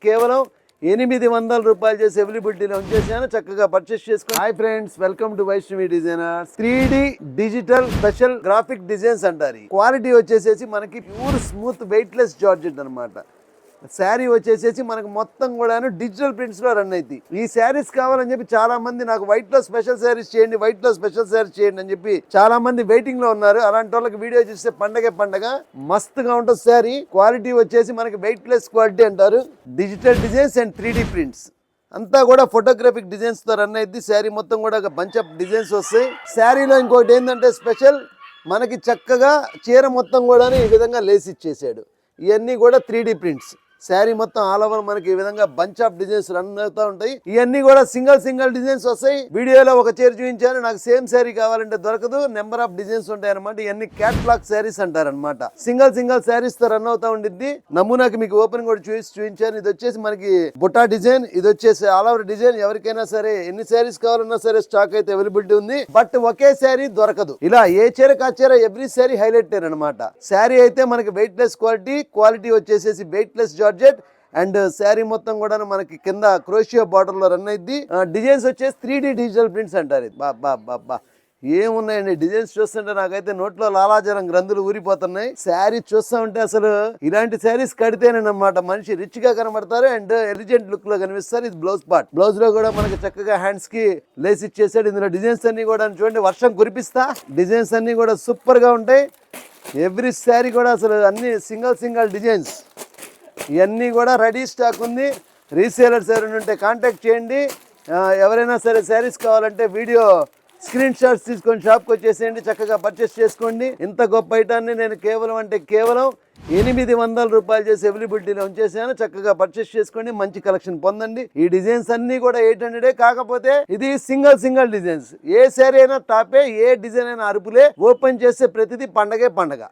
కేవలం 800 రూపాయలు చేసి అవైలబిలిటీలో ఉంచేసాను. చక్కగా పర్చేస్ చేసుకోండి. Hi friends, welcome to Vaishnavi designers. 3D digital special graphic designs అంటారు. క్వాలిటీ వచ్చేసేసి మనకి ప్యూర్ స్మూత్ వెయిట్లెస్ జార్జెట్ అనమాట. శారీ వచ్చేసేసి మనకు మొత్తం కూడాను డిజిటల్ ప్రింట్స్ లో రన్ అవుతాయి. ఈ శారీస్ కావాలని చెప్పి చాలా మంది నాకు వైట్ లో స్పెషల్ శారీస్ చేయండి, వైట్ లో స్పెషల్ శారీస్ చేయండి అని చెప్పి చాలా మంది వెయిటింగ్ లో ఉన్నారు. అలాంటి వాళ్ళకి వీడియో చూస్తే పండగ మస్తుగా ఉంటుంది. శారీ క్వాలిటీ వచ్చేసి మనకి వెయిట్ లెస్ క్వాలిటీ అంటారు. Digital designs and 3D prints అంతా కూడా ఫోటోగ్రాఫిక్ డిజైన్స్ తో రన్ అయింది. శారీ మొత్తం కూడా ఒక బంచ్ ఆఫ్ డిజైన్స్ వస్తాయి. శారీలో ఇంకోటి ఏంటంటే స్పెషల్, మనకి చక్కగా చీర మొత్తం కూడా ఈ విధంగా లేస్ ఇచ్చేసాడు. ఇవన్నీ కూడా 3D ప్రింట్స్. శారీ మొత్తం ఆల్ ఓవర్ మనకి ఈ విధంగా బంచ్ ఆఫ్ డిజైన్స్ రన్ అవుతూ ఉంటాయి. ఇవన్నీ కూడా సింగిల్ డిజైన్స్ వస్తాయి. వీడియోలో ఒక చీర చూపించాను, నాకు సేమ్ శారీ కావాలంటే దొరకదు. నెంబర్ ఆఫ్ డిజైన్స్ ఉంటాయి అనమాట. ఇవన్నీ క్యాట్లాగ్ శారీస్ అంటారనమాట. సింగిల్ శారీస్ తో రన్ అవుతా ఉండిద్ది. నమూనాకి మీకు ఓపెన్ కూడా చూపించాను. ఇది వచ్చేసి మనకి బుటా డిజైన్, ఇది వచ్చేసి ఆల్ ఓవర్ డిజైన్. ఎవరికైనా సరే ఎన్ని శారీస్ కావాలన్నా సరే స్టాక్ అయితే అవైలబిలిటీ ఉంది. బట్ ఒకే శారీ దొరకదు. ఇలా ఏ చీరకు ఆ చీర ఎవ్రీ శారీ హైలైట్ అనమాట. శారీ అయితే మనకి వెయిట్ లెస్ క్వాలిటీ వచ్చేసేసి weight less georgette and sari మొత్తం కూడా మనకి కింద క్రోషియో బార్డర్ లో రన్ అయింది. డిజైన్స్ వచ్చేసి 3D డిజిటల్ ప్రింట్స్ అంటారు. బాబా ఏమున్నాయండి డిజైన్స్ చూస్తుంటే నాకైతే నోట్లో లాలాజలం గ్రంథులు ఊరిపోతున్నాయి. శారీ చూస్తా ఉంటే అసలు ఇలాంటి శారీస్ కడితేనమాట మనిషి రిచ్ గా కనబడతారు అండ్ ఎలిజెంట్ లుక్ లో కనిపిస్తారు. ఇది బ్లౌజ్ పార్ట్. బ్లౌజ్ లో కూడా మనకి చక్కగా హ్యాండ్స్ కి లేస్ ఇచ్చేసాడు. ఇందులో డిజైన్స్ అన్ని కూడా చూడండి, వర్షం కురిపిస్తా. డిజైన్స్ అన్ని కూడా సూపర్ గా ఉంటాయి. ఎవ్రీ శారీ కూడా అసలు అన్ని సింగిల్ డిజైన్స్. ఇవన్నీ కూడా రెడీ స్టాక్ ఉంది. రీసేలర్స్ ఎవరైనా ఉంటే కాంటాక్ట్ చేయండి. ఎవరైనా సరే శారీస్ కావాలంటే వీడియో స్క్రీన్ షాట్స్ తీసుకొని షాప్కి వచ్చేసేయండి. చక్కగా పర్చేస్ చేసుకోండి. ఇంత గొప్ప ఐటాన్ని నేను కేవలం 800 రూపాయలు చేసి అవైలబిలిటీలో ఉంచేసాను. చక్కగా పర్చేస్ చేసుకోండి, మంచి కలెక్షన్ పొందండి. ఈ డిజైన్స్ అన్ని కూడా 800 కాకపోతే ఇది సింగిల్ డిజైన్స్. ఏ శారీ అయినా టాపే, ఏ డిజైన్ అయినా అరుపులే. ఓపెన్ చేస్తే ప్రతిదీ పండగే పండగ.